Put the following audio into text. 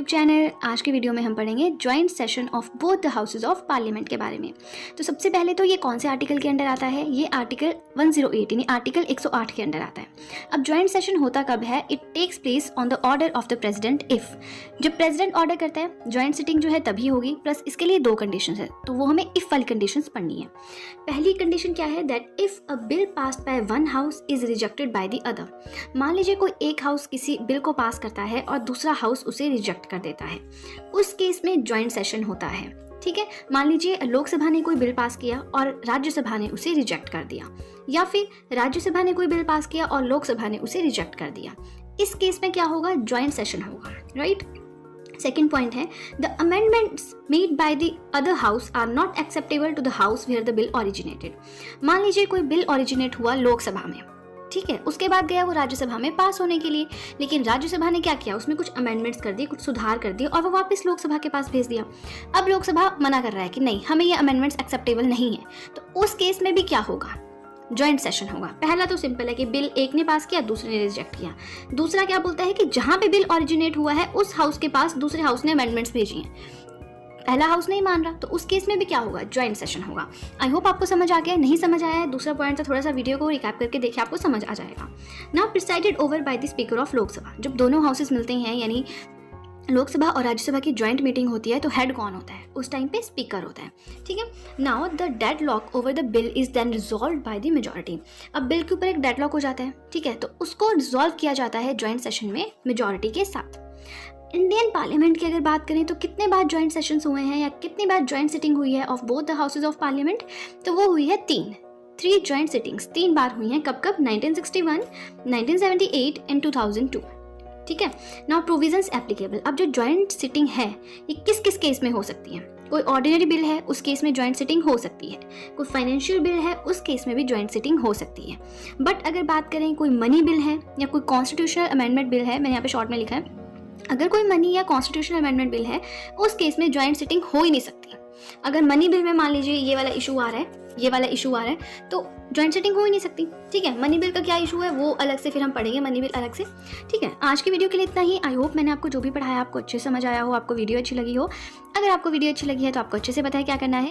Channel. आज के video में हम पढ़ेंगे joint session of both the houses of parliament के बारे में। तो सबसे पहले तो ये कौन से आर्टिकल के अंडर आता है? ये आर्टिकल 108 यानी आर्टिकल 108 के अंडर आता है। अब ज्वाइंट सेशन होता कब है? It takes place on the order of the president if. जब प्रेसिडेंट ऑर्डर करता है ज्वाइंट सिटिंग जो है तभी होगी, प्लस इसके लिए दो कंडीशन है, तो वो हमें इफ वाली कंडीशन पढ़नी है। पहली कंडीशन क्या है? That if a bill passed by one house is rejected by the other. मान लीजिए कोई एक हाउस किसी बिल को पास करता है और दूसरा हाउस उसे रिजेक्ट कर देता है, उस केस में ज्वाइंट सेशन होता है। ठीक है, मान लीजिए लोकसभा ने कोई बिल पास किया और राज्यसभा ने उसे रिजेक्ट कर दिया, या फिर राज्यसभा ने कोई बिल पास किया और लोकसभा ने उसे रिजेक्ट कर दिया। इस केस में क्या होगा? ज्वाइंट सेशन होगा, राइट। सेकेंड पॉइंट है the amendments made by the other house are not acceptable to the house where the bill originated. मान लीजिए कोई बिल ओरिजिनेट हुआ लोकसभा में, ठीक है, उसके बाद गया वो राज्यसभा में पास होने के लिए, लेकिन राज्यसभा ने क्या किया? उसमें कुछ अमेंडमेंट्स कर दिए, कुछ सुधार कर दिए और वो वापस लोकसभा के पास भेज दिया। अब लोकसभा मना कर रहा है कि नहीं, हमें ये अमेंडमेंट्स एक्सेप्टेबल नहीं है, तो उस केस में भी क्या होगा? ज्वाइंट सेशन होगा। पहला तो सिंपल है कि बिल एक ने पास किया, दूसरे ने रिजेक्ट किया। दूसरा क्या बोलता है कि जहां पे बिल ओरिजिनेट हुआ है उस हाउस के पास दूसरे हाउस ने अमेंडमेंट्स भेजी हैं, पहला हाउस नहीं मान रहा, तो उस केस में भी क्या होगा? ज्वाइंट सेशन होगा। आई होप आपको समझ आ गया। नहीं समझ आया है दूसरा पॉइंट तो थोड़ा सा वीडियो को रिकैप करके देखिए, आपको समझ आ जाएगा। Now presided over by the speaker of Lok Sabha. जब दोनों हाउसेस मिलते हैं यानी लोकसभा और राज्यसभा की ज्वाइंट मीटिंग होती है, तो हेड कौन होता है? उस टाइम पे स्पीकर होता है, ठीक है। Now the deadlock over the bill is then resolved by the majority. अब बिल के ऊपर एक डेडलॉक हो जाता है, ठीक है, तो उसको रिजॉल्व किया जाता है ज्वाइंट सेशन में मेजॉरिटी के साथ। इंडियन पार्लियामेंट की अगर बात करें तो कितने बार ज्वाइंट सेशंस हुए हैं या कितनी बार ज्वाइंट सिटिंग हुई है of both the houses of parliament? तो वो हुई है थ्री ज्वाइंट सिटिंग्स, 3 बार हुई हैं। कब कब? 1961, 1978 एंड 2002, ठीक है। Now provisions applicable. अब जो ज्वाइंट सिटिंग है ये किस किस केस में हो सकती है? कोई ऑर्डिनरी बिल है उस केस में ज्वाइंट सिटिंग हो सकती है, कोई फाइनेंशियल बिल है उस केस में भी ज्वाइंट सिटिंग हो सकती है। बट अगर बात करें कोई मनी बिल है या कोई कॉन्स्टिट्यूशनल अमेंडमेंट बिल है, मैंने यहाँ पे शॉर्ट में लिखा है, अगर कोई मनी या कॉन्स्टिट्यूशनल अमेंडमेंट बिल है उस केस में ज्वाइंट सिटिंग हो ही नहीं सकती। अगर मनी बिल में मान लीजिए ये वाला इशू आ रहा है, ये वाला इशू आ रहा है, तो ज्वाइंट सिटिंग हो ही नहीं सकती, ठीक है। मनी बिल का क्या इशू है वो अलग से फिर हम पढ़ेंगे, मनी बिल अलग से, ठीक है। आज की वीडियो के लिए इतना ही। आई होप मैंने आपको जो भी पढ़ाया आपको अच्छे समझ आया हो, आपको वीडियो अच्छी लगी हो। अगर आपको वीडियो अच्छी लगी है तो आपको अच्छे से पता है क्या करना है।